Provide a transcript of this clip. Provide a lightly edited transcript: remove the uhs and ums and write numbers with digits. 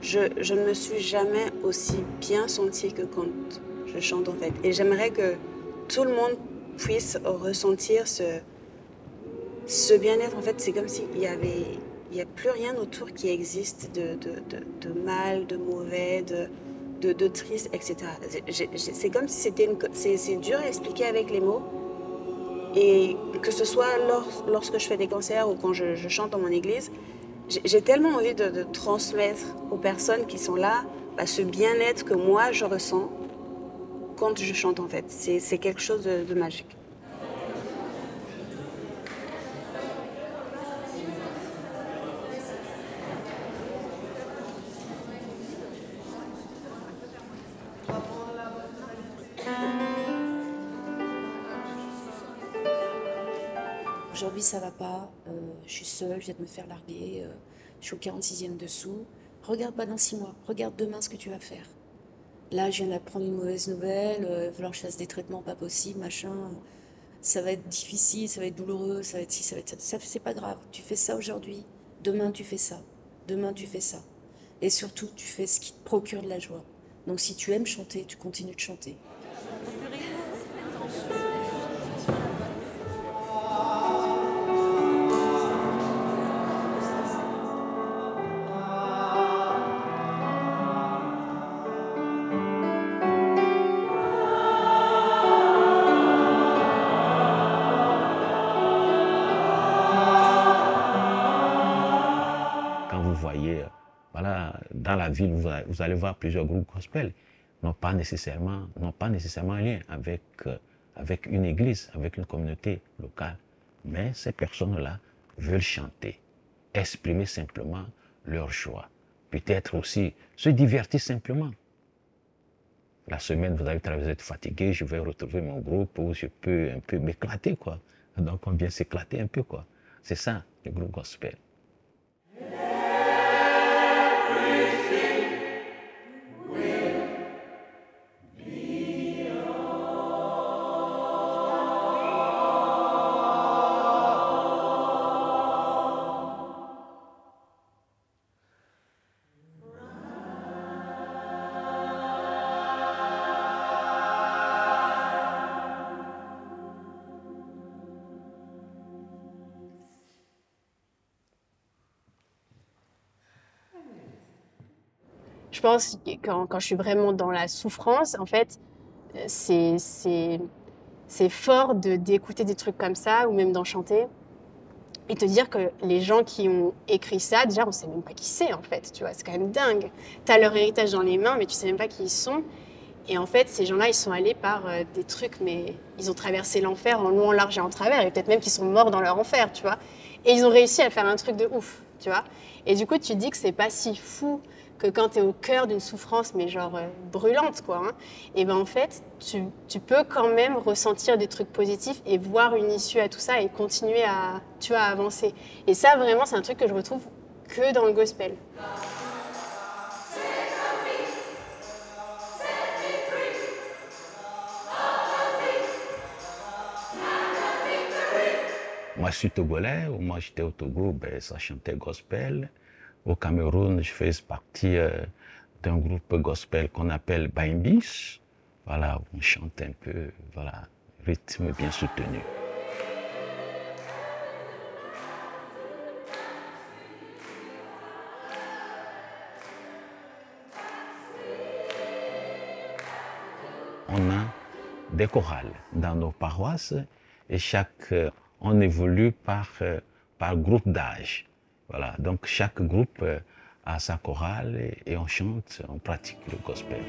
je ne me suis jamais aussi bien sentie que quand je chante en fait. Et j'aimerais que tout le monde puisse ressentir ce bien-être. En fait, c'est comme s'il y avait, il n'y a plus rien autour qui existe de mal, de mauvais, de triste, etc. C'est comme si c'était c'est dur à expliquer avec les mots. Et que ce soit lorsque je fais des concerts ou quand je chante dans mon église, j'ai tellement envie de transmettre aux personnes qui sont là ce bien-être que moi je ressens quand je chante en fait. C'est quelque chose de magique. Aujourd'hui, ça va pas. Je suis seule, je viens de me faire larguer. Je suis au 46e dessous. Regarde pas dans 6 mois. Regarde demain ce que tu vas faire. Là, je viens d'apprendre une mauvaise nouvelle. Il va falloir que je fasse des traitements pas possibles, machin. Ça va être difficile, ça va être douloureux, ça va être ci, ça va être ça. C'est pas grave. Tu fais ça aujourd'hui. Demain, tu fais ça. Demain, tu fais ça. Et surtout, tu fais ce qui te procure de la joie. Donc, si tu aimes chanter, tu continues de chanter. Quand vous voyez, voilà, dans la ville, vous allez voir plusieurs groupes gospel, n'ont pas nécessairement un lien avec une église, avec une communauté locale. Mais ces personnes-là veulent chanter, exprimer simplement leur joie. Peut-être aussi se divertir simplement. La semaine, vous avez travaillé, vous êtes fatigué, je vais retrouver mon groupe où je peux un peu m'éclater, quoi. Donc on vient s'éclater un peu, quoi. C'est ça, le groupe gospel. Je pense que quand je suis vraiment dans la souffrance, en fait, c'est fort d'écouter des trucs comme ça ou même d'en chanter et te dire que les gens qui ont écrit ça, déjà, on sait même pas qui c'est en fait, tu vois, c'est quand même dingue. T'as leur héritage dans les mains, mais tu sais même pas qui ils sont. Et en fait, ces gens-là, ils sont allés par des trucs, mais ils ont traversé l'enfer en long, en large et en travers, et peut-être même qu'ils sont morts dans leur enfer, tu vois. Et ils ont réussi à faire un truc de ouf, tu vois. Et du coup, tu dis que c'est pas si fou que quand tu es au cœur d'une souffrance, mais genre brûlante, quoi, hein, et ben en fait, tu peux quand même ressentir des trucs positifs et voir une issue à tout ça et continuer à, tu vois, à avancer. Et ça, vraiment, c'est un truc que je retrouve que dans le gospel. Moi, je suis togolais. Moi, j'étais au Togo, ben, ça chantait gospel. Au Cameroun, je fais partie d'un groupe gospel qu'on appelle Baimbis. Voilà, on chante un peu, voilà, rythme bien soutenu. On a des chorales dans nos paroisses et on évolue par groupe d'âge. Voilà, donc chaque groupe a sa chorale et on chante, on pratique le gospel.